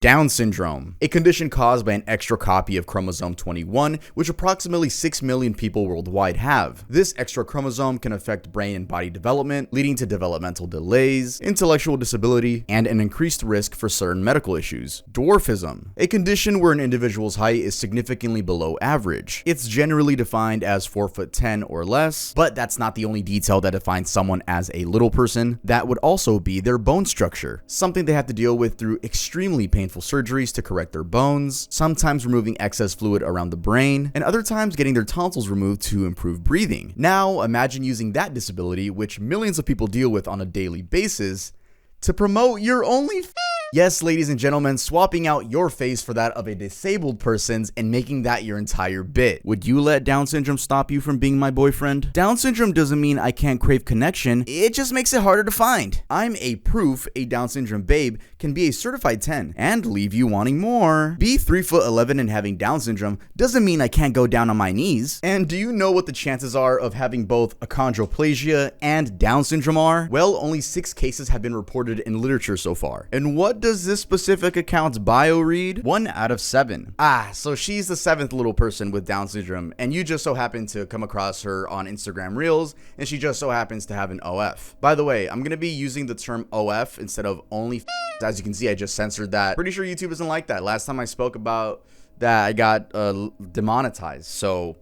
Down syndrome, a condition caused by an extra copy of chromosome 21, which approximately 6 million people worldwide have. This extra chromosome can affect brain and body development, leading to developmental delays, intellectual disability, and an increased risk for certain medical issues. Dwarfism, a condition where an individual's height is significantly below average. It's generally defined as 4'10" or less, but that's not the only detail that defines someone as a little person. That would also be their bone structure, something they have to deal with through extremely painful surgeries to correct their bones, sometimes removing excess fluid around the brain, and other times getting their tonsils removed to improve breathing. Now, imagine using that disability, which millions of people deal with on a daily basis, to promote your OnlyFans. Yes, ladies and gentlemen, swapping out your face for that of a disabled person's and making that your entire bit. Would you let Down syndrome stop you from being my boyfriend? Down syndrome doesn't mean I can't crave connection, it just makes it harder to find. I'm a proof a Down syndrome babe can be a certified 10 and leave you wanting more. Be 3'11" and having Down syndrome doesn't mean I can't go down on my knees. And do you know what the chances are of having both achondroplasia and Down syndrome are? Well, only 6 cases have been reported in literature so far. And what does this specific account's bio read? 1 out of 7. So she's the 7th little person with Down syndrome, and you just so happen to come across her on Instagram Reels, and she just so happens to have an OF. By the way, I'm gonna be using the term OF instead of only. As you can see, I just censored that. Pretty sure YouTube doesn't like that. Last time I spoke about that, I got demonetized. So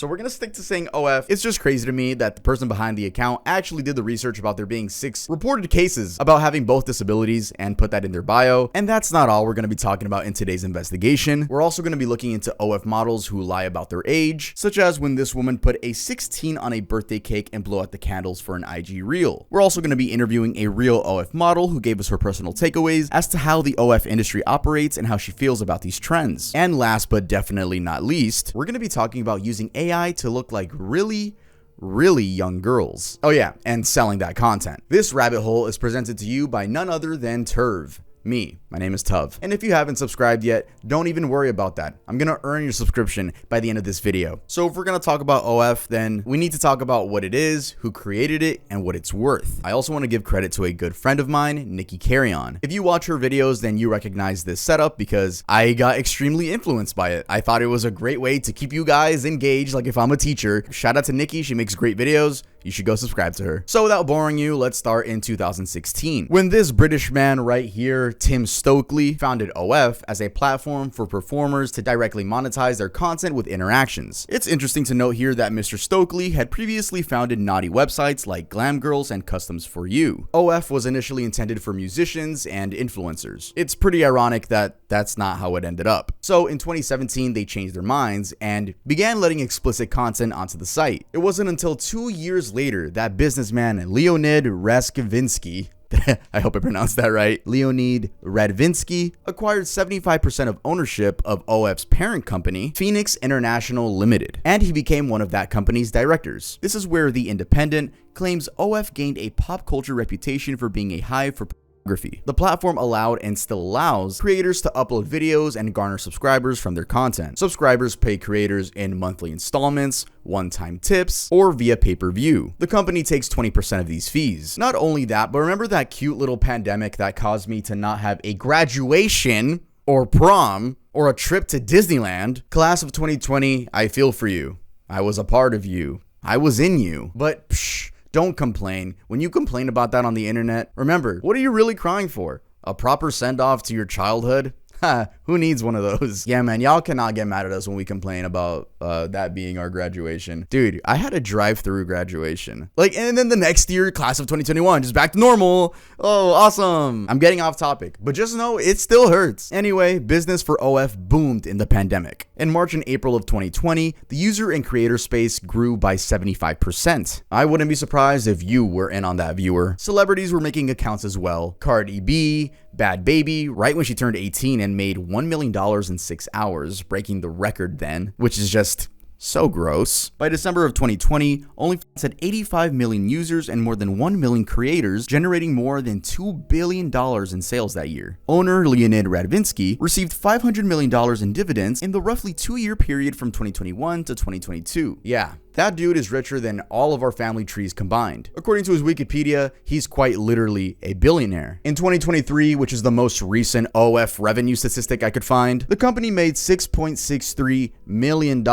we're gonna stick to saying OF. It's just crazy to me that the person behind the account actually did the research about there being 6 reported cases about having both disabilities and put that in their bio. And that's not all we're gonna be talking about in today's investigation. We're also gonna be looking into OF models who lie about their age, such as when this woman put a 16 on a birthday cake and blew out the candles for an IG reel. We're also gonna be interviewing a real OF model who gave us her personal takeaways as to how the OF industry operates and how she feels about these trends. And last but definitely not least, we're gonna be talking about using AI to look like really young girls. Oh yeah, and selling that content. This rabbit hole is presented to you by none other than Turv. Me. My name is Tuv. And if you haven't subscribed yet, don't even worry about that. I'm gonna earn your subscription by the end of this video. So if we're gonna talk about OF, then we need to talk about what it is, who created it, and what it's worth. I also want to give credit to a good friend of mine, Nikki Carrion. If you watch her videos, then you recognize this setup because I got extremely influenced by it. I thought it was a great way to keep you guys engaged, like if I'm a teacher. Shout out to Nikki, she makes great videos. You should go subscribe to her. So without boring you, let's start in 2016, when this British man right here, Tim Stokely, founded OF as a platform for performers to directly monetize their content with interactions. It's interesting to note here that Mr. Stokely had previously founded naughty websites like Glam Girls and Customs for You. OF was initially intended for musicians and influencers. It's pretty ironic that that's not how it ended up. So in 2017, they changed their minds and began letting explicit content onto the site. It wasn't until 2 years later that businessman Leonid Raskivinsky, I hope I pronounced that right, Leonid Radvinsky, acquired 75% of ownership of OF's parent company, Phoenix International Limited, and he became one of that company's directors. This is where The Independent claims OF gained a pop culture reputation for being a hive for pornography. The platform allowed and still allows creators to upload videos and garner subscribers from their content. Subscribers pay creators in monthly installments, one-time tips, or via pay-per-view. The company takes 20% of these fees. Not only that, but remember that cute little pandemic that caused me to not have a graduation or prom or a trip to Disneyland? Class of 2020, I feel for you. I was a part of you. I was in you. But don't complain. When you complain about that on the internet, remember, what are you really crying for? A proper send-off to your childhood? Who needs one of those? Yeah, man, y'all cannot get mad at us when we complain about that being our graduation. Dude, I had a drive-through graduation. And then the next year, class of 2021, just back to normal. Oh, awesome. I'm getting off topic, but just know it still hurts. Anyway, business for OF boomed in the pandemic. In March and April of 2020, the user and creator space grew by 75%. I wouldn't be surprised if you were in on that, viewer. Celebrities were making accounts as well. Cardi B, Bad Baby, right when she turned 18 and made $1 million in 6 hours, breaking the record then, which is just so gross. By December of 2020, OnlyFans had 85 million users and more than 1 million creators, generating more than $2 billion in sales that year. Owner Leonid Radvinsky received $500 million in dividends in the roughly 2-year period from 2021 to 2022. Yeah, That dude is richer than all of our family trees combined. According to his Wikipedia, he's quite literally a billionaire. In 2023, which is the most recent OF revenue statistic I could find, the company made $6.63 million.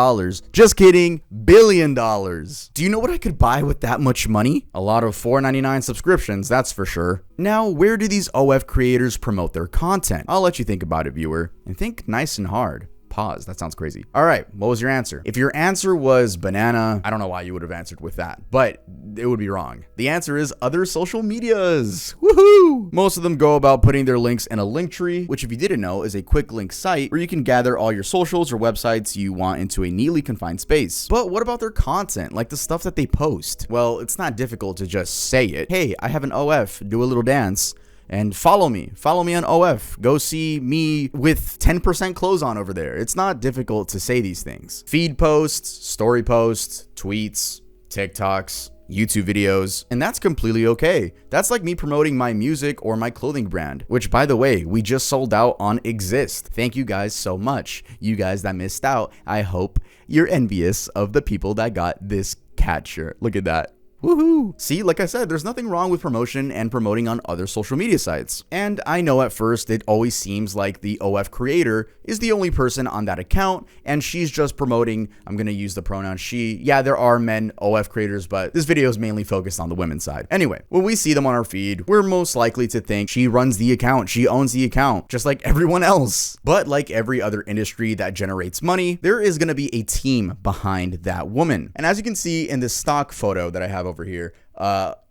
Just kidding, $1 billion. Do you know what I could buy with that much money? A lot of $4.99 subscriptions, that's for sure. Now, where do these OF creators promote their content? I'll let you think about it, viewer, and think nice and hard. Pause. That sounds crazy. All right. What was your answer? If your answer was banana, I don't know why you would have answered with that, but it would be wrong. The answer is other social medias. Woohoo! Most of them go about putting their links in a link tree, which if you didn't know is a quick link site where you can gather all your socials or websites you want into a neatly confined space. But what about their content? Like the stuff that they post? Well, it's not difficult to just say it. Hey, I have an OF, do a little dance. And follow me on OF. Go see me with 10% clothes on over there. It's not difficult to say these things. Feed posts, story posts, tweets, TikToks, YouTube videos, and that's completely okay. That's like me promoting my music or my clothing brand, which by the way, we just sold out on Exist. Thank you guys so much. You guys that missed out, I hope you're envious of the people that got this cat shirt. Look at that. Woohoo! See, like I said, there's nothing wrong with promotion and promoting on other social media sites. And I know at first it always seems like the OF creator is the only person on that account and she's just promoting, I'm gonna use the pronoun she. Yeah, there are men OF creators, but this video is mainly focused on the women's side. Anyway, when we see them on our feed, we're most likely to think she runs the account, she owns the account, just like everyone else. But like every other industry that generates money, there is gonna be a team behind that woman. And as you can see in this stock photo that I have over here,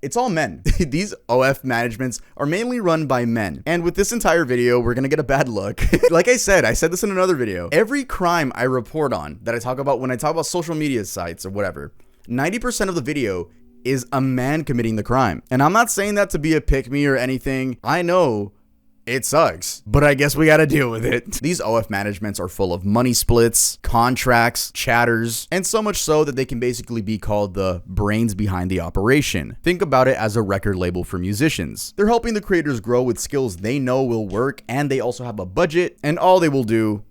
it's all men. These OF managements are mainly run by men. And with this entire video, we're gonna get a bad look. Like I said this in another video. Every crime I report on that I talk about when I talk about social media sites or whatever, 90% of the video is a man committing the crime. And I'm not saying that to be a pick-me or anything. I know it sucks, but I guess we gotta deal with it. These OF managements are full of money splits, contracts, chatters, and so much so that they can basically be called the brains behind the operation. Think about it as a record label for musicians. They're helping the creators grow with skills they know will work, and they also have a budget, and all they will do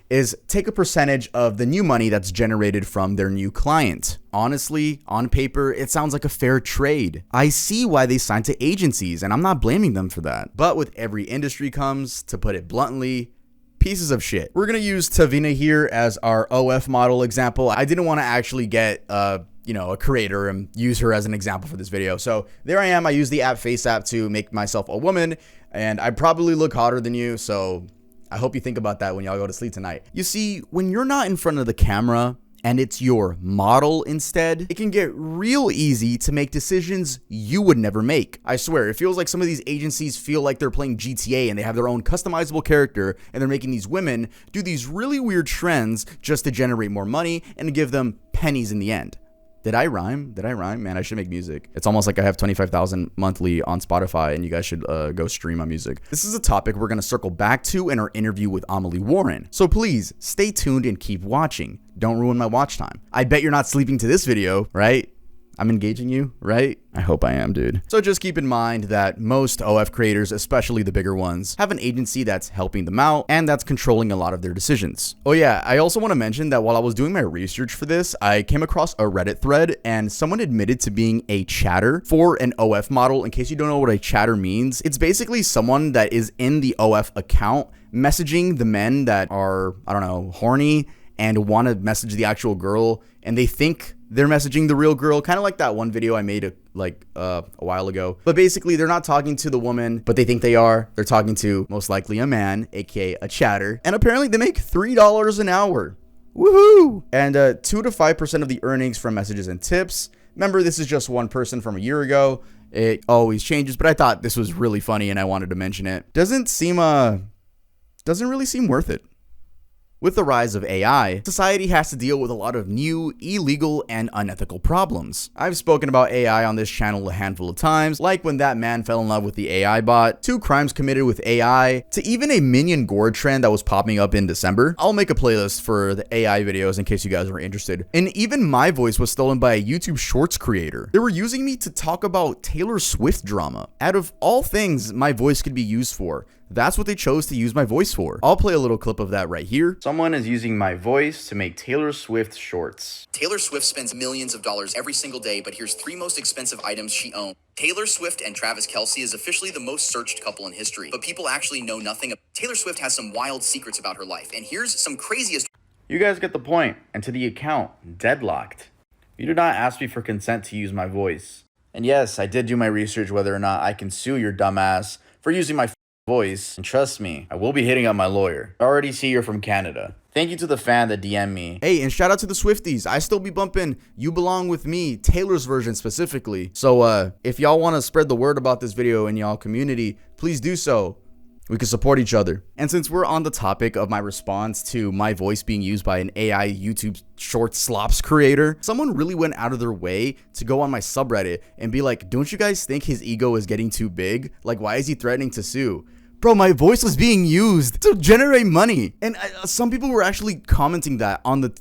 is take a percentage of the new money that's generated from their new client. Honestly, on paper, it sounds like a fair trade. I see why they signed to agencies, and I'm not blaming them for that. But with every industry comes, to put it bluntly, pieces of shit. We're gonna use Tavina here as our OF model example. I didn't want to actually get a creator and use her as an example for this video. So there I am. I use the app FaceApp to make myself a woman, and I probably look hotter than you, so I hope you think about that when y'all go to sleep tonight. You see, when you're not in front of the camera and it's your model instead, it can get real easy to make decisions you would never make. I swear, it feels like some of these agencies feel like they're playing GTA and they have their own customizable character and they're making these women do these really weird trends just to generate more money and give them pennies in the end. Did I rhyme? Man, I should make music. It's almost like I have 25,000 monthly on Spotify and you guys should go stream my music. This is a topic we're gonna circle back to in our interview with Amelie Warren. So please stay tuned and keep watching. Don't ruin my watch time. I bet you're not sleeping to this video, right? I'm engaging you, right? I hope I am, dude. So just keep in mind that most OF creators, especially the bigger ones, have an agency that's helping them out and that's controlling a lot of their decisions. Oh yeah, I also want to mention that while I was doing my research for this, I came across a Reddit thread and someone admitted to being a chatter for an OF model. In case you don't know what a chatter means, it's basically someone that is in the OF account messaging the men that are, I don't know, horny and want to message the actual girl, and they think they're messaging the real girl, kind of like that one video I made a while ago. But basically, they're not talking to the woman, but they think they are. They're talking to most likely a man, aka a chatter, and apparently they make $3 an hour. Woohoo! And 2 to 5% of the earnings from messages and tips. Remember, this is just one person from a year ago. It always changes, but I thought this was really funny and I wanted to mention it. Doesn't really seem worth it. With the rise of AI, society has to deal with a lot of new, illegal, and unethical problems. I've spoken about AI on this channel a handful of times, like when that man fell in love with the AI bot, 2 crimes committed with AI, to even a minion gore trend that was popping up in December. I'll make a playlist for the AI videos in case you guys are interested. And even my voice was stolen by a YouTube Shorts creator. They were using me to talk about Taylor Swift drama. Out of all things my voice could be used for, That's what they chose to use my voice for. I'll play a little clip of that right here. Someone is using my voice to make Taylor Swift shorts. Taylor Swift spends millions of dollars every single day, but here's 3 most expensive items she owns. Taylor Swift and Travis Kelce is officially the most searched couple in history, but people actually know nothing. Taylor Swift has some wild secrets about her life, and here's some craziest. You guys get the point. And to the account, deadlocked. You did not ask me for consent to use my voice. And yes, I did do my research whether or not I can sue your dumbass for using my voice. And trust me, I will be hitting up my lawyer. I already see you're from Canada. Thank you to the fan that DM'd me. Hey, and shout out to the Swifties. I still be bumping You Belong With Me, Taylor's version specifically. So if y'all want to spread the word about this video in y'all community, please do so. We can support each other. And since we're on the topic of my response to my voice being used by an AI YouTube short slops creator, someone really went out of their way to go on my subreddit and be like, don't you guys think his ego is getting too big? Like, why is he threatening to sue? Bro, my voice was being used to generate money. And some people were actually commenting that on the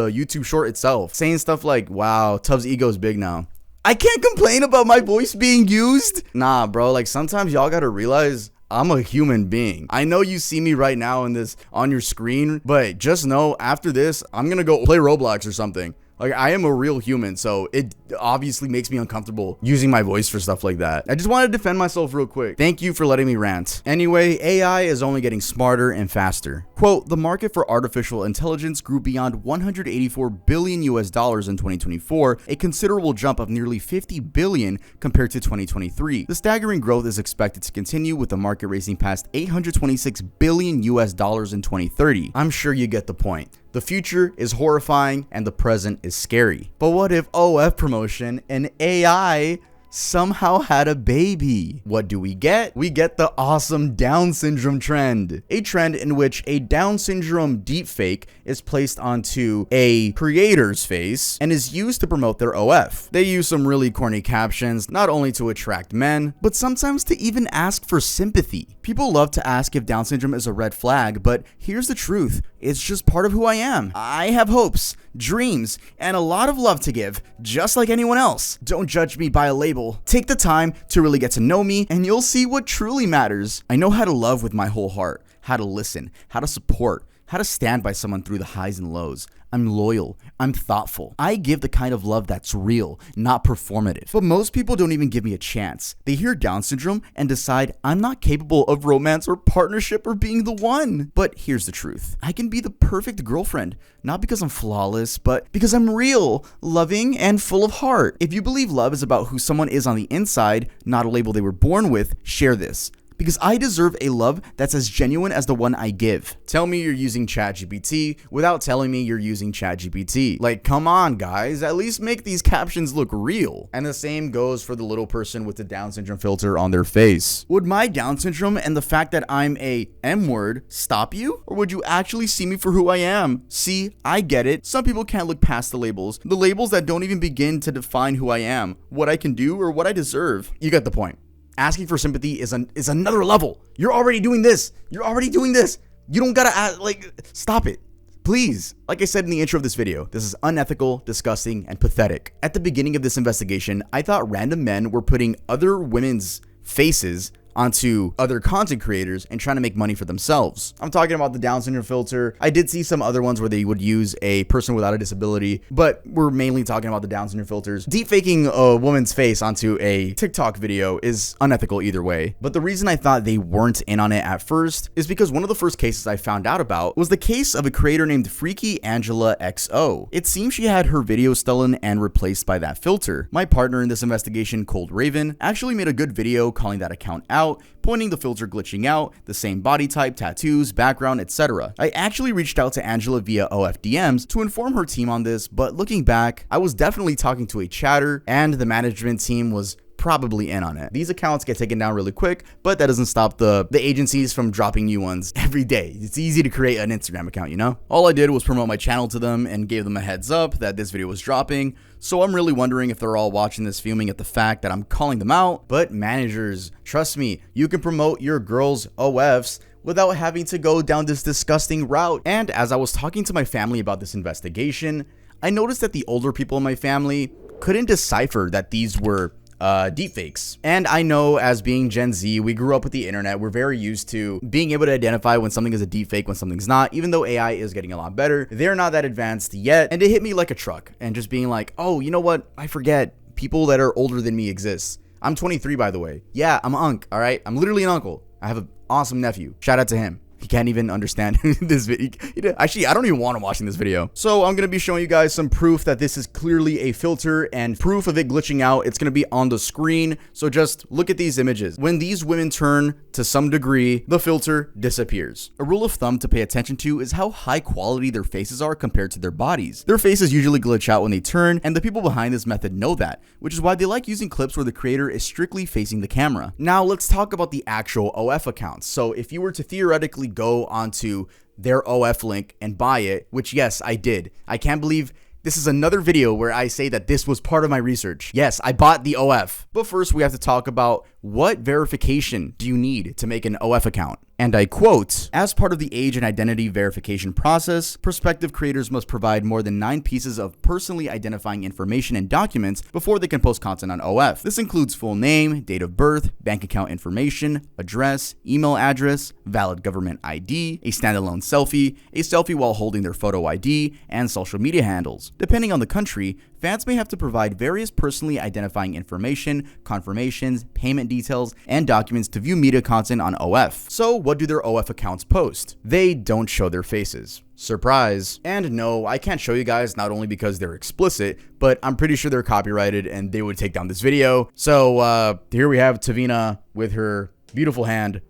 YouTube short itself, saying stuff like, wow, Tuv's ego is big now. I can't complain about my voice being used. Nah, bro, like sometimes y'all gotta realize I'm a human being. I know you see me right now in this on your screen, but just know after this, I'm gonna go play Roblox or something. Like, I am a real human, so it obviously makes me uncomfortable using my voice for stuff like that. I just want to defend myself real quick. Thank you for letting me rant. Anyway, AI is only getting smarter and faster. Quote, the market for artificial intelligence grew beyond $184 billion in 2024, a considerable jump of nearly $50 billion compared to 2023. The staggering growth is expected to continue, with the market racing past $826 billion in 2030. I'm sure you get the point. The future is horrifying and the present is scary. But what if OF promotion and AI somehow had a baby? What do we get? We get the awesome Down syndrome trend. A trend in which a Down syndrome deepfake is placed onto a creator's face and is used to promote their OF. They use some really corny captions, not only to attract men, but sometimes to even ask for sympathy. People love to ask if Down syndrome is a red flag, but here's the truth. It's just part of who I am. I have hopes, dreams, and a lot of love to give, just like anyone else. Don't judge me by a label. Take the time to really get to know me, and you'll see what truly matters. I know how to love with my whole heart, how to listen, how to support, how to stand by someone through the highs and lows. I'm loyal. I'm thoughtful. I give the kind of love that's real, not performative. But most people don't even give me a chance. They hear Down syndrome and decide I'm not capable of romance or partnership or being the one. But here's the truth. I can be the perfect girlfriend, not because I'm flawless, but because I'm real, loving, and full of heart. If you believe love is about who someone is on the inside, not a label they were born with, share this. Because I deserve a love that's as genuine as the one I give. Tell me you're using ChatGPT without telling me you're using ChatGPT. Like, come on, guys, at least make these captions look real. And the same goes for the little person with the Down syndrome filter on their face. Would my Down syndrome and the fact that I'm a M-word stop you? Or would you actually see me for who I am? See, I get it. Some people can't look past the labels that don't even begin to define who I am, what I can do, or what I deserve. You get the point. Asking for sympathy is another level. You're already doing this. You don't gotta stop it. Please. Like I said in the intro of this video, this is unethical, disgusting, and pathetic. At the beginning of this investigation, I thought random men were putting other women's faces onto other content creators and trying to make money for themselves. I'm talking about the Down syndrome filter. I did see some other ones where they would use a person without a disability, but we're mainly talking about the Down syndrome filters. Deepfaking a woman's face onto a TikTok video is unethical either way. But the reason I thought they weren't in on it at first is because one of the first cases I found out about was the case of a creator named Freaky Angela XO. It seems she had her video stolen and replaced by that filter. My partner in this investigation, Cold Raven, actually made a good video calling that account out, pointing the filter glitching out, the same body type, tattoos, background, etc. I actually reached out to Angela via OF DMs to inform her team on this, but looking back, I was definitely talking to a chatter, and the management team was probably in on it. These accounts get taken down really quick, but that doesn't stop the agencies from dropping new ones every day. It's easy to create an Instagram account, you know? All I did was promote my channel to them and gave them a heads up that this video was dropping. So I'm really wondering if they're all watching this fuming at the fact that I'm calling them out. But managers, trust me, you can promote your girls' OFs without having to go down this disgusting route. And as I was talking to my family about this investigation, I noticed that the older people in my family couldn't decipher that these were deepfakes. And I know, as being Gen Z, we grew up with the internet. We're very used to being able to identify when something is a deepfake, when something's not. Even though AI is getting a lot better, they're not that advanced yet. And it hit me like a truck, and just being like, oh, you know what? I forget people that are older than me exist. I'm 23, by the way. Yeah, I'm an unc, all right? I'm literally an uncle. I have an awesome nephew. Shout out to him. He can't even understand this video. Actually, I don't even want him watching this video. So I'm going to be showing you guys some proof that this is clearly a filter, and proof of it glitching out. It's going to be on the screen. So just look at these images. When these women turn to some degree, the filter disappears. A rule of thumb to pay attention to is how high quality their faces are compared to their bodies. Their faces usually glitch out when they turn, and the people behind this method know that, which is why they like using clips where the creator is strictly facing the camera. Now let's talk about the actual OF accounts. So if you were to theoretically go onto their OF link and buy it, which yes, I did. I can't believe this is another video where I say that this was part of my research. Yes, I bought the OF. But first we have to talk about what verification do you need to make an OF account? And I quote, as part of the age and identity verification process, prospective creators must provide more than 9 pieces of personally identifying information and documents before they can post content on OF. This includes full name, date of birth, bank account information, address, email address, valid government ID, a standalone selfie, a selfie while holding their photo ID, and social media handles. Depending on the country, fans may have to provide various personally identifying information, confirmations, payment details, and documents to view media content on OF. So what do their OF accounts post? They don't show their faces. Surprise. And no, I can't show you guys, not only because they're explicit, but I'm pretty sure they're copyrighted and they would take down this video. So here we have Tavina with her beautiful hand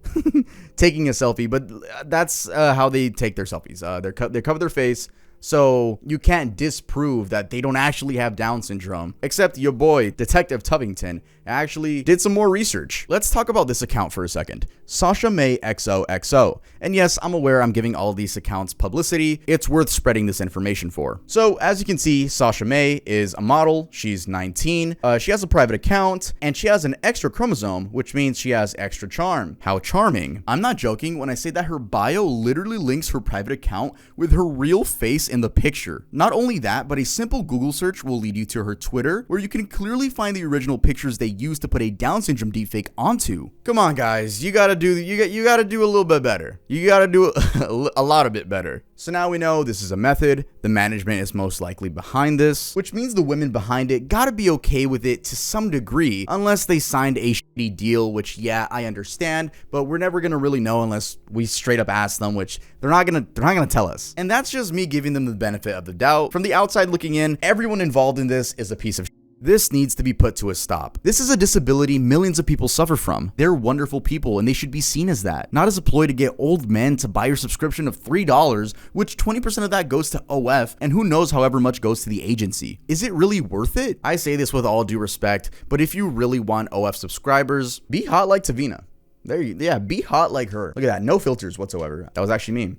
taking a selfie, but that's how they take their selfies. They cover their face. So you can't disprove that they don't actually have Down syndrome, except your boy, Detective Tuvington, actually did some more research. Let's talk about this account for a second. Sasha May XOXO. And yes, I'm aware I'm giving all these accounts publicity. It's worth spreading this information for. So as you can see, Sasha May is a model. She's 19. She has a private account, and she has an extra chromosome, which means she has extra charm. How charming. I'm not joking when I say that her bio literally links her private account with her real face in the picture. Not only that, but a simple Google search will lead you to her Twitter, where you can clearly find the original pictures they used to put a Down syndrome deepfake onto. Come on, guys, you gotta do a little bit better. You gotta do a lot of bit better. So now we know this is a method. The management is most likely behind this, which means the women behind it gotta be okay with it to some degree, unless they signed a shitty deal, which yeah, I understand, but we're never gonna really know unless we straight up ask them, which they're not gonna tell us. And that's just me giving them the benefit of the doubt. From the outside looking in, everyone involved in this is a piece of shit. This needs to be put to a stop. This is a disability millions of people suffer from. They're wonderful people, and they should be seen as that, not as a ploy to get old men to buy your subscription of $3, which 20% of that goes to OF, and who knows however much goes to the agency. Is it really worth it? I say this with all due respect, but if you really want OF subscribers, be hot like Tavina. Yeah, be hot like her. Look at that, no filters whatsoever. That was actually me.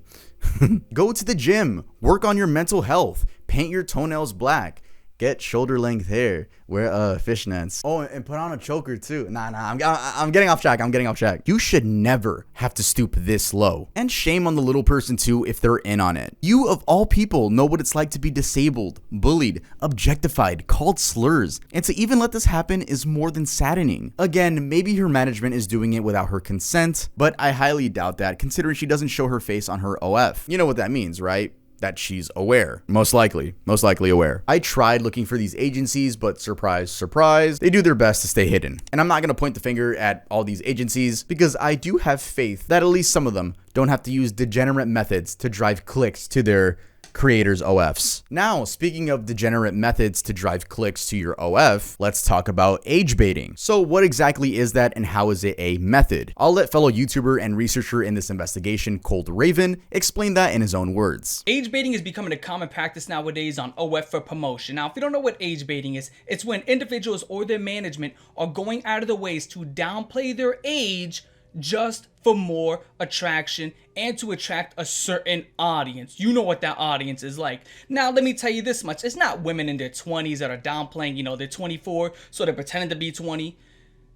Go to the gym, work on your mental health, paint your toenails black, get shoulder length hair, wear fishnets. Oh, and put on a choker too. Nah, I'm getting off track. You should never have to stoop this low. And shame on the little person too if they're in on it. You of all people know what it's like to be disabled, bullied, objectified, called slurs. And to even let this happen is more than saddening. Again, maybe her management is doing it without her consent, but I highly doubt that considering she doesn't show her face on her OF. You know what that means, right? That she's aware. Most likely aware. I tried looking for these agencies, but surprise, surprise, they do their best to stay hidden. And I'm not gonna point the finger at all these agencies because I do have faith that at least some of them don't have to use degenerate methods to drive clicks to their creators' OFs. Now, speaking of degenerate methods to drive clicks to your OF, let's talk about age baiting. So what exactly is that and how is it a method? I'll let fellow YouTuber and researcher in this investigation, Cold Raven, explain that in his own words. Age baiting is becoming a common practice nowadays on OF for promotion. Now, if you don't know what age baiting is, it's when individuals or their management are going out of their ways to downplay their age just for more attraction and to attract a certain audience. You know what that audience is like. Now, let me tell you this much. It's not women in their 20s that are downplaying, they're 24, so they're pretending to be 20.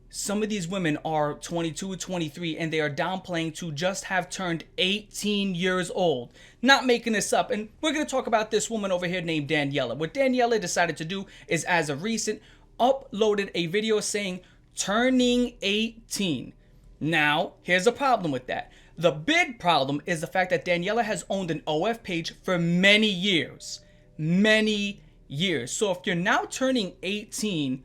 Some of these women are 22, 23, and they are downplaying to just have turned 18 years old. Not making this up. And we're going to talk about this woman over here named Daniela. What Daniela decided to do is, as of recent, uploaded a video saying turning 18. Now, here's a problem with that. The big problem is the fact that Daniela has owned an OF page for many years. Many years. So if you're now turning 18,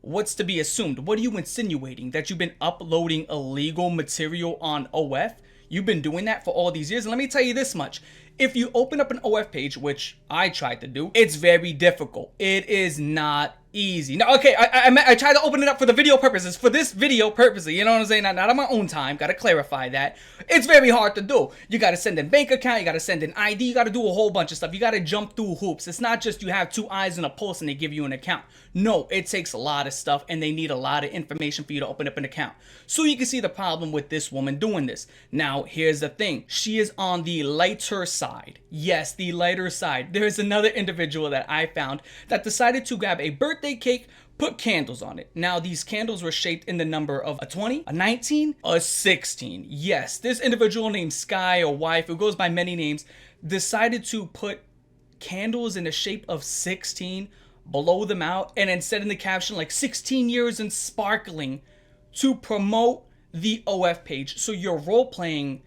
what's to be assumed? What are you insinuating? That you've been uploading illegal material on OF? You've been doing that for all these years? And let me tell you this much. If you open up an OF page, which I tried to do, it's very difficult. It is not easy. Now, okay, I tried to open it up for the video purposes, for this video purposely, you know what I'm saying? Not on my own time, gotta clarify that. It's very hard to do. You gotta send in bank account, you gotta send in ID, you gotta do a whole bunch of stuff. You gotta jump through hoops. It's not just you have 2 eyes and a pulse and they give you an account. No, it takes a lot of stuff and they need a lot of information for you to open up an account. So you can see the problem with this woman doing this. Now, here's the thing. She is on the lighter side. Yes, the lighter side. There's another individual that I found that decided to grab a birthday cake, put candles on it. Now, these candles were shaped in the number of a 20, a 19, a 16. Yes, this individual named Sky, or wife, who goes by many names, decided to put candles in the shape of 16, blow them out, and then said in the caption like 16 years and sparkling to promote the OF page. So you're role playing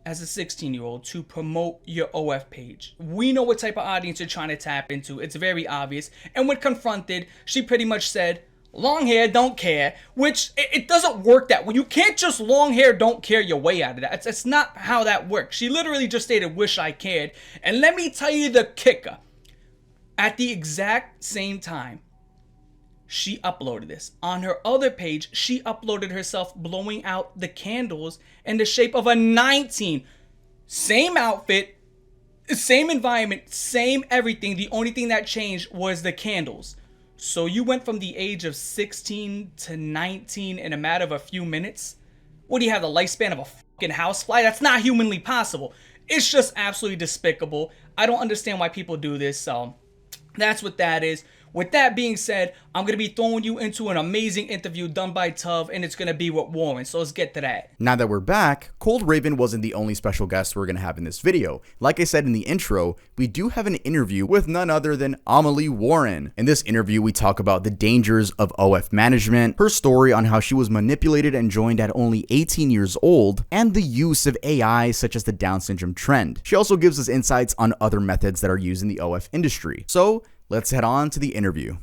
as a 16-year-old to promote your OF page. We know what type of audience you're trying to tap into. It's very obvious. And when confronted, she pretty much said, long hair, don't care, which it doesn't work that way. You can't just long hair, don't care your way out of that. It's not how that works. She literally just stated, wish I cared. And let me tell you the kicker. At the exact same time, she uploaded this. On her other page, she uploaded herself blowing out the candles in the shape of a 19. Same outfit, same environment, same everything. The only thing that changed was the candles. So you went from the age of 16 to 19 in a matter of a few minutes? What do you have, the lifespan of a fucking housefly? That's not humanly possible. It's just absolutely despicable. I don't understand why people do this, so that's what that is. With that being said, I'm going to be throwing you into an amazing interview done by Tuv, and it's going to be with Warren, so let's get to that. Now that we're back, Cold Raven wasn't the only special guest we're going to have in this video. Like I said in the intro, we do have an interview with none other than Amelie Warren. In this interview, we talk about the dangers of OF management, her story on how she was manipulated and joined at only 18 years old, and the use of AI such as the Down syndrome trend. She also gives us insights on other methods that are used in the OF industry. So, let's head on to the interview.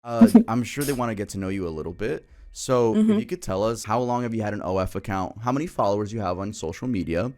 I'm sure they want to get to know you a little bit. So if you could tell us, how long have you had an OF account, how many followers you have on social media,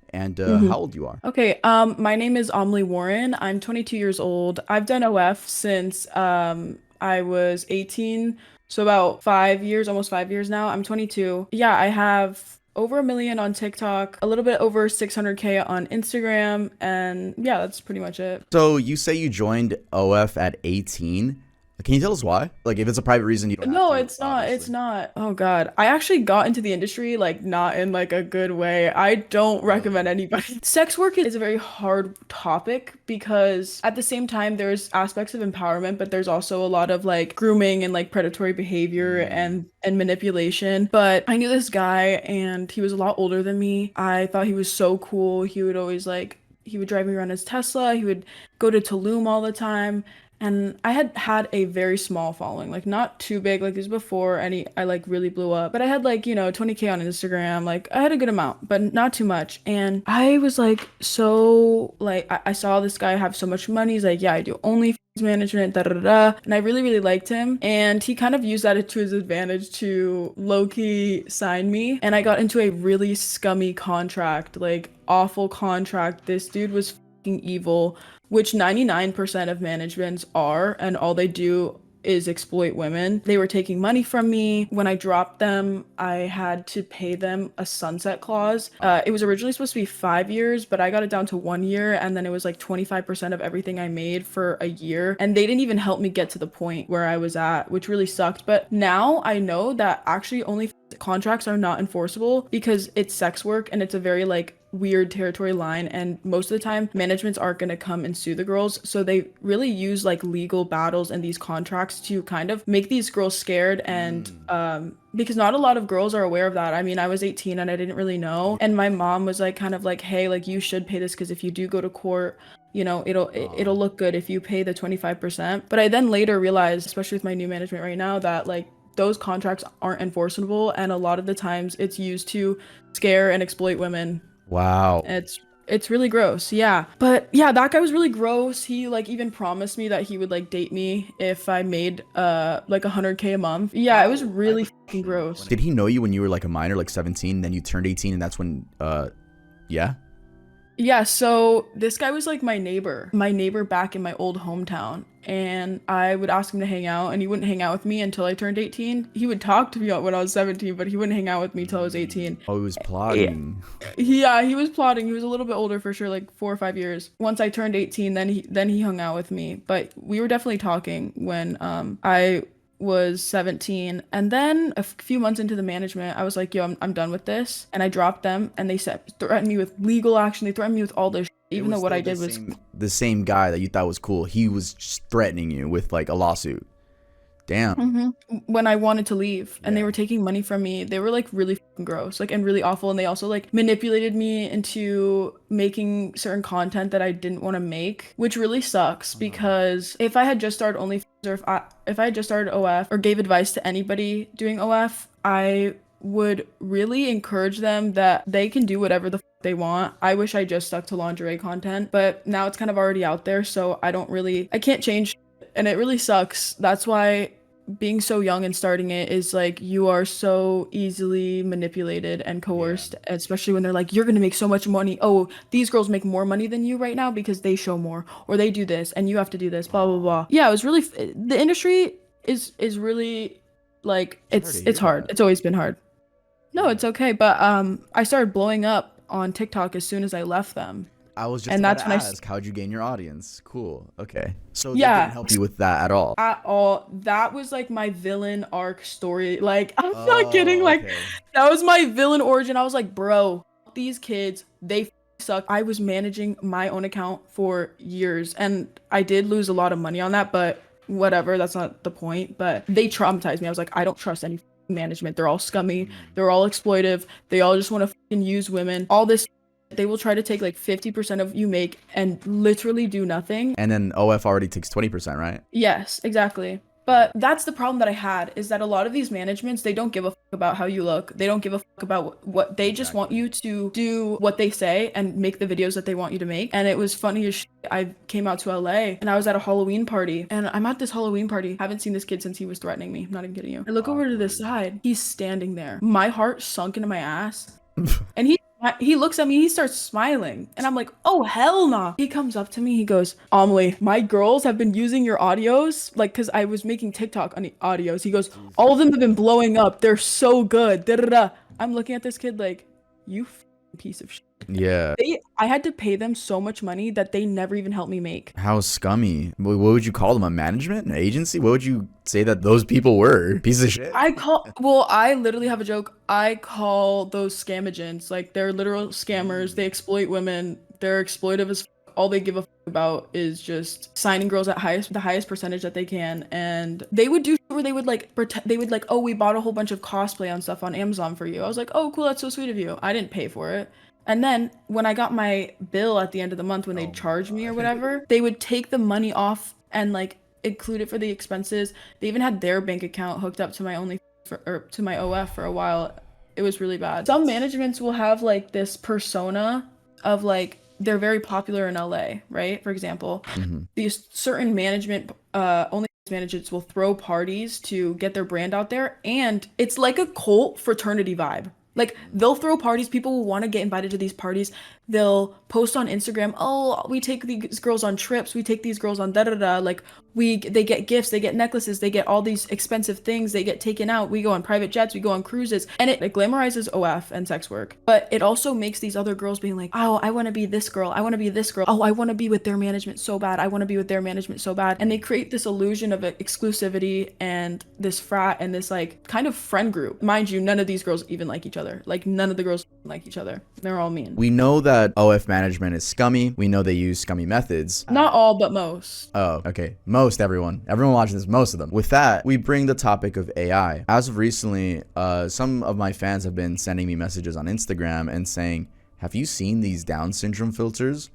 and how old you are. Okay, my name is Amelie Warren. I'm 22 years old. I've done OF since I was 18, so about 5 years, almost 5 years now. I'm 22. Yeah, I have over 1 million on TikTok, a little bit over 600K on Instagram, and yeah, that's pretty much it. So you say you joined OF at 18. Can you tell us why? Like, if it's a private reason, you don't have to, it's not. It's not. Oh God. I actually got into the industry, like, not in like a good way. I don't recommend anybody. Sex work is a very hard topic because at the same time, there's aspects of empowerment, but there's also a lot of like grooming and like predatory behavior and manipulation. But I knew this guy and he was a lot older than me. I thought he was so cool. He would always he would drive me around his Tesla. He would go to Tulum all the time. And I had a very small following, like not too big, like this before I like really blew up, but I had like, 20K on Instagram. Like I had a good amount, but not too much. And I was like, so like, I saw this guy have so much money. He's like, yeah, I do OnlyFans management, da da da. And I really, really liked him. And he kind of used that to his advantage to low-key sign me. And I got into a really scummy contract, like awful contract. This dude was fucking evil, which 99% of managements are, and all they do is exploit women. They were taking money from me. When I dropped them, I had to pay them a sunset clause. It was originally supposed to be 5 years, but I got it down to 1 year, and then it was like 25% of everything I made for a year. And they didn't even help me get to the point where I was at, which really sucked. But now I know that actually only contracts are not enforceable because it's sex work and it's a very like weird territory line, and most of the time managements aren't going to come and sue the girls, so they really use like legal battles and these contracts to kind of make these girls scared. And because not a lot of girls are aware of that. I mean, I was 18 and I didn't really know, and my mom was like kind of like, hey, like you should pay this because if you do go to court, you know, it'll look good if you pay the 25%. But I then later realized, especially with my new management right now, that like those contracts aren't enforceable, and a lot of the times it's used to scare and exploit women. Wow. It's really gross. Yeah. But yeah, that guy was really gross. He like even promised me that he would like date me if I made like 100K a month. Yeah, it was really fucking gross. Did he know you when you were like a minor, like 17, then you turned 18 and that's when yeah? Yeah, so this guy was like my neighbor back in my old hometown, and I would ask him to hang out, and he wouldn't hang out with me until I turned 18. He would talk to me when I was 17, but he wouldn't hang out with me till I was 18. Oh, he was plotting. Yeah, he was plotting. He was a little bit older for sure, like 4 or 5 years. Once I turned 18, then he hung out with me, but we were definitely talking when I was 17. And then a few months into the management, I was like, yo, I'm done with this. And I dropped them, and they threatened me with legal action. They threatened me with all this shit, even though what I did was the same guy that you thought was cool. He was just threatening you with like a lawsuit. Damn. When I wanted to leave, and they were taking money from me. They were like really fucking gross, like, and really awful. And they also like manipulated me into making certain content that I didn't want to make, which really sucks, because if I had just started OnlyFans, or if I had just started OF or gave advice to anybody doing OF, I would really encourage them that they can do whatever the they want. I wish I just stuck to lingerie content, but now it's kind of already out there, so I can't change, and it really sucks. That's why being so young and starting it is like, you are so easily manipulated and coerced, especially when they're like, you're gonna make so much money. Oh, these girls make more money than you right now because they show more, or they do this and you have to do this, blah blah blah. Yeah, it was really the industry is really like, it's hard. It's always been hard. No, it's okay, but I started blowing up on TikTok as soon as I left them. I was just about to ask, how'd you gain your audience? Cool. Okay. So they didn't help you with that at all? At all. That was like my villain arc story. Like, I'm not kidding. Like, that was my villain origin. I was like, bro, these kids, they suck. I was managing my own account for years, and I did lose a lot of money on that, but whatever. That's not the point. But they traumatized me. I was like, I don't trust any management. They're all scummy. They're all exploitive. They all just want to fucking use women. All this. They will try to take like 50% of you make and literally do nothing. And then OF already takes 20%, right? Yes, exactly. But that's the problem that I had, is that a lot of these managements, they don't give a fuck about how you look. They don't give a fuck about what they just want you to do, what they say, and make the videos that they want you to make. And it was funny as shit. I came out to LA and I was at a Halloween party, and I'm at this Halloween party. Haven't seen this kid since he was threatening me. I'm not even kidding you. I look over to the side. He's standing there. My heart sunk into my ass. And he looks at me, he starts smiling, and I'm like, oh, hell nah. He comes up to me, he goes, Amelie, my girls have been using your audios, like, because I was making TikTok on the audios. He goes, all of them have been blowing up. They're so good. Da-da-da. I'm looking at this kid like, you piece of shit. Yeah. I had to pay them so much money that they never even helped me make. How scummy. What would you call them? A management? An agency? What would you say that those people were? Pieces of shit? I literally have a joke. I call those scam agents. Like, they're literal scammers. They exploit women. They're exploitive as all they give a about is just signing girls at the highest percentage that they can. And they would do where they would like pretend, they would like, oh, we bought a whole bunch of cosplay on stuff on Amazon for you. I was like, oh, cool, that's so sweet of you. I didn't pay for it. And then when I got my bill at the end of the month, when they charged me or whatever, they would take the money off and like include it for the expenses. They even had their bank account hooked up to my to my OF for a while. It was really bad. Some managements will have like this persona of like, they're very popular in LA, right? For example, these certain only managements will throw parties to get their brand out there, and it's like a cult fraternity vibe. Like, they'll throw parties, people will want to get invited to these parties. They'll post on Instagram, oh, we take these girls on trips, we take these girls on da-da-da, like, they get gifts, they get necklaces, they get all these expensive things, they get taken out, we go on private jets, we go on cruises, and it glamorizes OF and sex work. But it also makes these other girls being like, oh, I want to be this girl, I want to be this girl, oh, I want to be with their management so bad, I want to be with their management so bad. And they create this illusion of exclusivity and this frat and this like kind of friend group. Mind you, none of these girls even like each other. Like, none of the girls like each other. They're all mean. We know that OF management is scummy. We know they use scummy methods. Not all, but most. Oh, okay. Everyone watching this, most of them. With that, we bring the topic of AI. As of recently, some of my fans have been sending me messages on Instagram and saying, have you seen these Down syndrome filters?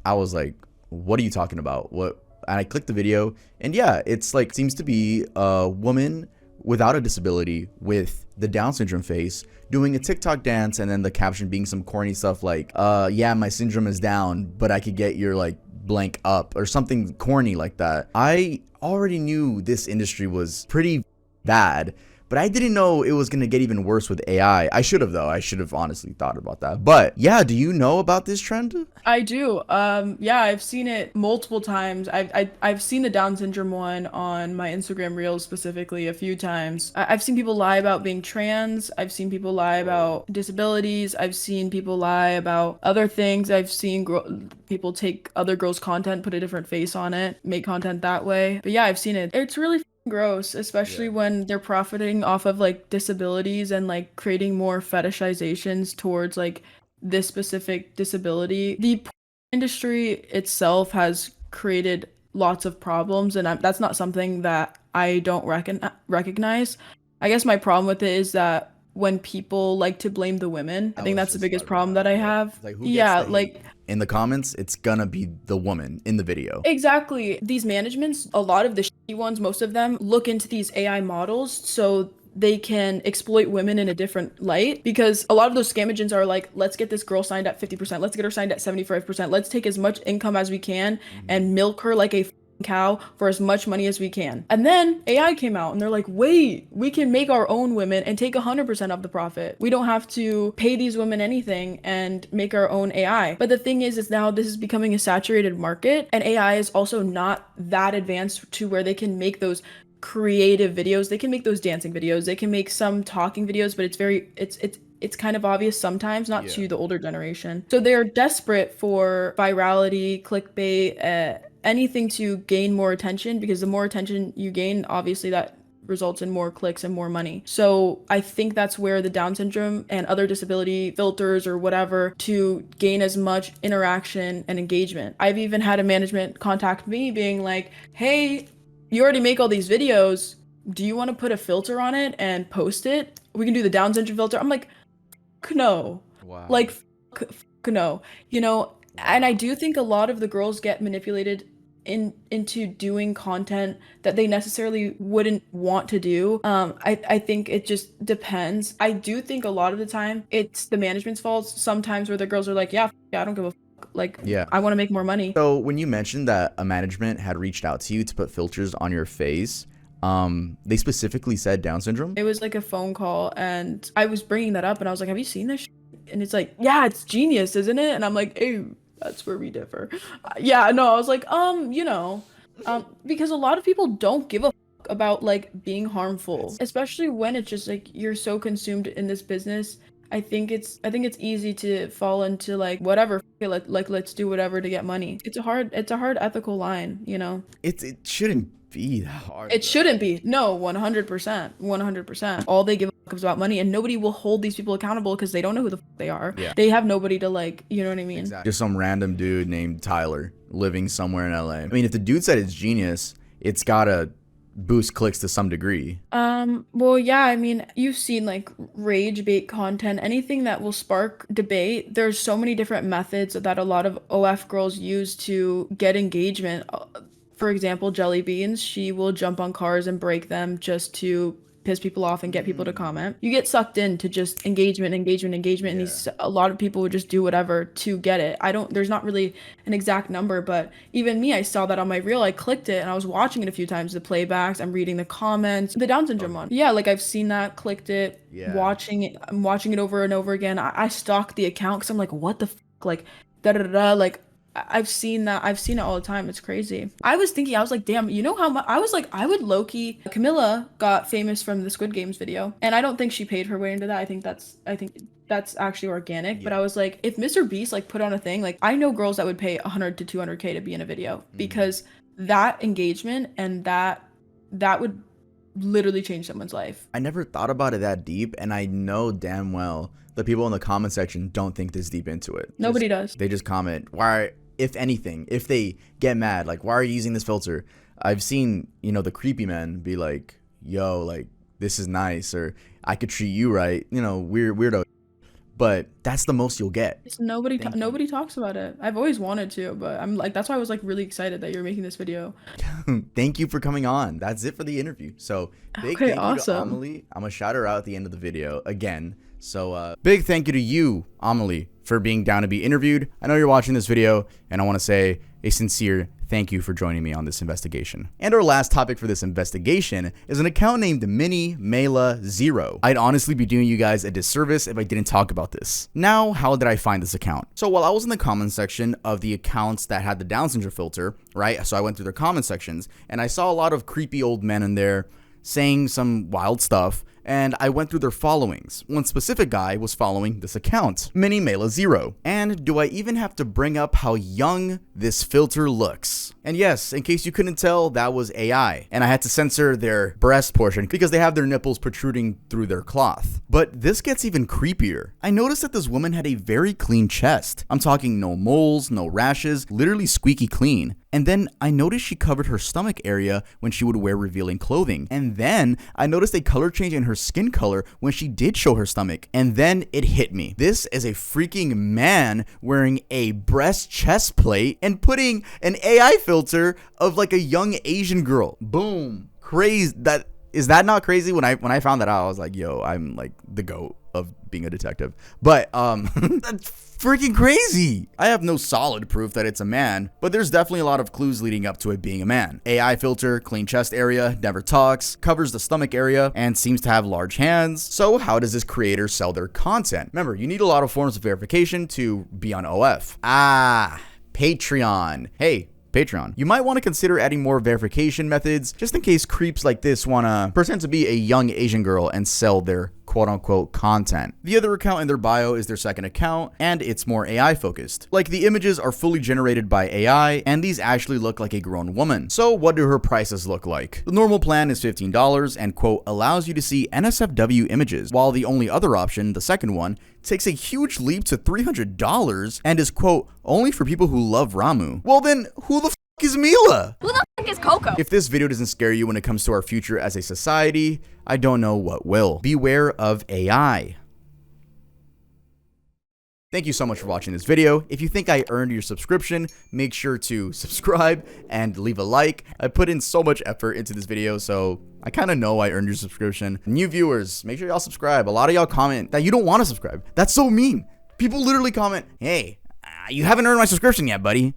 I was like, what are you talking about? What? And I clicked the video, and yeah, it's like, seems to be a woman without a disability with the Down syndrome face doing a TikTok dance, and then the caption being some corny stuff like, yeah, my syndrome is down, but I could get your like blank up, or something corny like that. I already knew this industry was pretty bad, but I didn't know it was gonna get even worse with AI. I should have, though. I should have honestly thought about that. But yeah, do you know about this trend? I do. Yeah, I've seen it multiple times. I've seen the Down syndrome one on my Instagram Reels specifically a few times. I've seen people lie about being trans. I've seen people lie about disabilities. I've seen people lie about other things. I've seen people take other girls' content, put a different face on it, make content that way. But yeah, I've seen it. It's really gross, especially when they're profiting off of like disabilities and like creating more fetishizations towards like this specific disability. The industry itself has created lots of problems, and that's not something that I don't recognize. I guess my problem with it is that when people like to blame the women, I think that's the biggest problem that I have. Like, who gets the hate? In the comments, it's gonna be the woman in the video. Exactly. These managements, a lot of the shitty ones, most of them look into these AI models so they can exploit women in a different light, because a lot of those scam agents are like, let's get this girl signed at 50%, let's get her signed at 75%, let's take as much income as we can and milk her like a cow for as much money as we can. And then AI came out and they're like, wait, we can make our own women and take 100% of the profit. We don't have to pay these women anything and make our own AI. But the thing is now this is becoming a saturated market, and AI is also not that advanced to where they can make those creative videos. They can make those dancing videos, they can make some talking videos, but it's kind of obvious sometimes, not to the older generation. So they're desperate for virality, clickbait, anything to gain more attention, because the more attention you gain, obviously that results in more clicks and more money. So I think that's where the Down syndrome and other disability filters or whatever to gain as much interaction and engagement. I've even had a management contact me being like, hey, you already make all these videos, do you want to put a filter on it and post it? We can do the Down syndrome filter. I'm like, no. Wow. Like, no, you know. And I do think a lot of the girls get manipulated into doing content that they necessarily wouldn't want to do. I think it just depends. I do think a lot of the time it's the management's fault sometimes, where the girls are like, yeah, I don't give a like, I want to make more money. So when you mentioned that a management had reached out to you to put filters on your face, they specifically said Down syndrome? It was like a phone call, and I was bringing that up and I was like, have you seen this and it's like, yeah, it's genius, isn't it? And I'm like, hey, that's where we differ. Yeah, no, I was like, you know, because a lot of people don't give a fuck about like being harmful, especially when it's just like you're so consumed in this business. I think it's easy to fall into like whatever, let's do whatever to get money. It's a hard ethical line, you know. It shouldn't be that hard. It shouldn't be. No, 100%. All they give a fuck is about money, and nobody will hold these people accountable because they don't know who the fuck they are. Yeah. They have nobody to like, you know what I mean? Exactly. Just some random dude named Tyler living somewhere in LA. I mean, if the dude said it's genius, it's gotta boost clicks to some degree. Well, yeah, I mean, you've seen like rage bait content, anything that will spark debate. There's so many different methods that a lot of OF girls use to get engagement. For example, Jelly Beans, she will jump on cars and break them just to piss people off and get people to comment. You get sucked into just engagement, and a lot of people would just do whatever to get it. There's not really an exact number, but even me, I saw that on my reel, I clicked it and I was watching it a few times, the playbacks, I'm reading the comments, the Down syndrome one. Yeah, like I've seen that, clicked it, I'm watching it over and over again. I stalked the account because I'm like, what the fuck, like, da-da-da-da, like, I've seen that. I've seen it all the time. It's crazy. I was like, damn, you know how much? I was like, I would low-key. Camilla got famous from the Squid Games video, and I don't think she paid her way into that. I think that's actually organic. Yeah. But I was like, if Mr. Beast like put on a thing, like I know girls that would pay 100 to 200K to be in a video because that engagement and that would literally change someone's life. I never thought about it that deep, and I know damn well the people in the comment section don't think this deep into it. Nobody does. They just comment, why? If anything, if they get mad, like, why are you using this filter? I've seen, you know, the creepy men be like, yo, like, this is nice, or I could treat you right, you know, weirdo. but that's the most you'll get. Nobody talks about it. I've always wanted to, but I'm like, that's why I was like really excited that you're making this video. Thank you for coming on. That's it for the interview. So big thank you to Amelie. I'm gonna shout her out at the end of the video again. So big thank you to you, Amelie, for being down to be interviewed. I know you're watching this video, and I want to say a sincere thank you for joining me on this investigation. And our last topic for this investigation is an account named Mini Mela 0. I'd honestly be doing you guys a disservice if I didn't talk about this. Now, how did I find this account? So while I was in the comment section of the accounts that had the Down syndrome filter, right? So I went through their comment sections, and I saw a lot of creepy old men in there saying some wild stuff, and I went through their followings. One specific guy was following this account, Mini Mela 0. And do I even have to bring up how young this filter looks? And yes, in case you couldn't tell, that was AI. And I had to censor their breast portion because they have their nipples protruding through their cloth. But this gets even creepier. I noticed that this woman had a very clean chest. I'm talking no moles, no rashes, literally squeaky clean. And then I noticed she covered her stomach area when she would wear revealing clothing. And then I noticed a color change in her skin color when she did show her stomach. And then it hit me. This is a freaking man wearing a breast chest plate and putting an AI filter of like a young Asian girl. Boom. Crazy. Is that not crazy? When I found that out, I was like, yo, I'm like the GOAT of being a detective. But that's freaking crazy. I have no solid proof that it's a man, but there's definitely a lot of clues leading up to it being a man. AI filter, clean chest area, never talks, covers the stomach area, and seems to have large hands. So how does this creator sell their content? Remember, you need a lot of forms of verification to be on OF. Patreon. Hey, Patreon. You might want to consider adding more verification methods just in case creeps like this want to pretend to be a young Asian girl and sell their quote-unquote content. The other account in their bio is their second account, and it's more AI focused. Like, the images are fully generated by AI, and these actually look like a grown woman. So what do her prices look like? The normal plan is $15 and quote allows you to see NSFW images, while the only other option, the second one, takes a huge leap to $300 and is quote only for people who love Ramu. Well then, who the is Mila? Who the f is Coco? If this video doesn't scare you when it comes to our future as a society, I don't know what will. Beware of AI. Thank you so much for watching this video. If you think I earned your subscription, make sure to subscribe and leave a like. I put in so much effort into this video, so I kind of know I earned your subscription. New viewers, make sure y'all subscribe. A lot of y'all comment that you don't want to subscribe. That's so mean. People literally comment, hey, you haven't earned my subscription yet, buddy.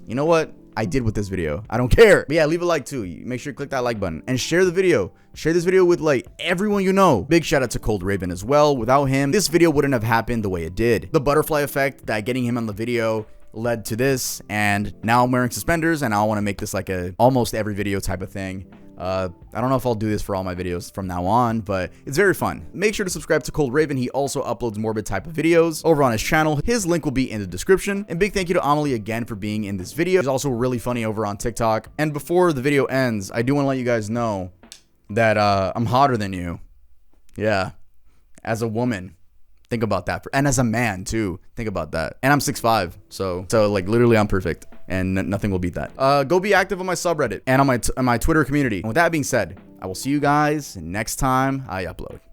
You know what? I did with this video. I don't care. But yeah, leave a like too. Make sure to click that like button and share the video. Share this video with like everyone you know. Big shout out to Cold Raven as well. Without him, this video wouldn't have happened the way it did. The butterfly effect that getting him on the video led to this, and now I'm wearing suspenders, and I want to make this like a almost every video type of thing. I don't know if I'll do this for all my videos from now on, but it's very fun. Make sure to subscribe to Cold Raven. He also uploads morbid type of videos over on his channel. His link will be in the description. And big thank you to Amelie again for being in this video. He's also really funny over on TikTok. And before the video ends, I do want to let you guys know that I'm hotter than you. Yeah, as a woman. Think about that. And as a man too, think about that. And I'm 6'5", so like literally I'm perfect, and nothing will beat that. Go be active on my subreddit and on my Twitter community. And with that being said, I will see you guys next time I upload.